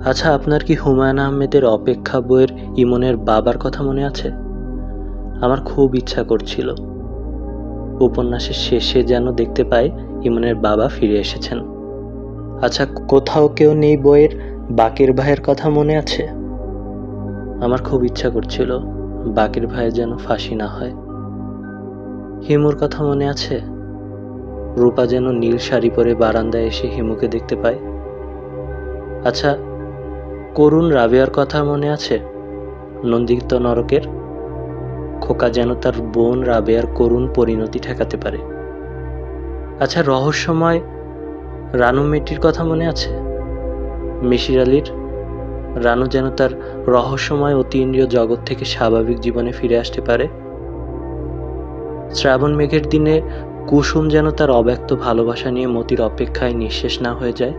আচ্ছা, আপনার কি হুমায়ুন আহমেদের অপেক্ষা বইয়ের ইমনের বাবার কথা মনে আছে? আমার খুব ইচ্ছা করছিল উপন্যাসের শেষে যেন দেখতে পাই ইমনের বাবা ফিরে এসেছেন। আচ্ছা, কোথাও কেউ নেই বইয়ের বাকের ভাইয়ের কথা মনে আছে? আমার খুব ইচ্ছা করছিল বাকের ভাইয়ের যেন ফাঁসি না হয়। হিমুর কথা মনে আছে? রূপা যেন নীল শাড়ি পরে বারান্দায় এসে হিমুকে দেখতে পায়। আচ্ছা, করুণ রাবেয়ার কথা মনে আছে? নন্দিত নরকের খোকা যেন তার বোন রাবেয়ার করুণ পরিণতি ঠেকাতে পারে। আচ্ছা, রহস্যময় রানু মেয়েটির কথা মনে আছে? মিশির আলীর রানু যেন তার রহস্যময় অতীন্দ্রিয় জগৎ থেকে স্বাভাবিক জীবনে ফিরে আসতে পারে। শ্রাবণ মেঘের দিনে কুসুম যেন তার অব্যক্ত ভালোবাসা নিয়ে মতির অপেক্ষায় নিঃশেষ না হয়ে যায়।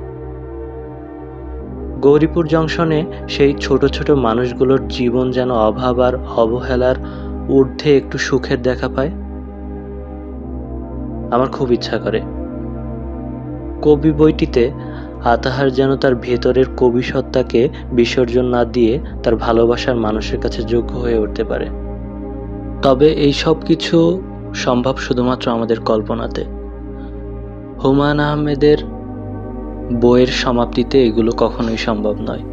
গৌরীপুর জংশনে সেই ছোট ছোট মানুষগুলোর জীবন যেন অভাব আর অবহেলার ঊর্ধ্বে একটু সুখের দেখা পায়। আমার খুব ইচ্ছা করে কবি বইটিতে আতাহার যেন তার ভেতরের কবি সত্তাকে বিসর্জন না দিয়ে তার ভালোবাসার মানুষের কাছে যোগ্য হয়ে উঠতে পারে। তবে এই সব কিছু সম্ভব শুধুমাত্র আমাদের কল্পনাতে। হুমায়ুন আহমেদের বইয়ের সমাপ্তিতে এগুলো কখনোই সম্ভব নয়।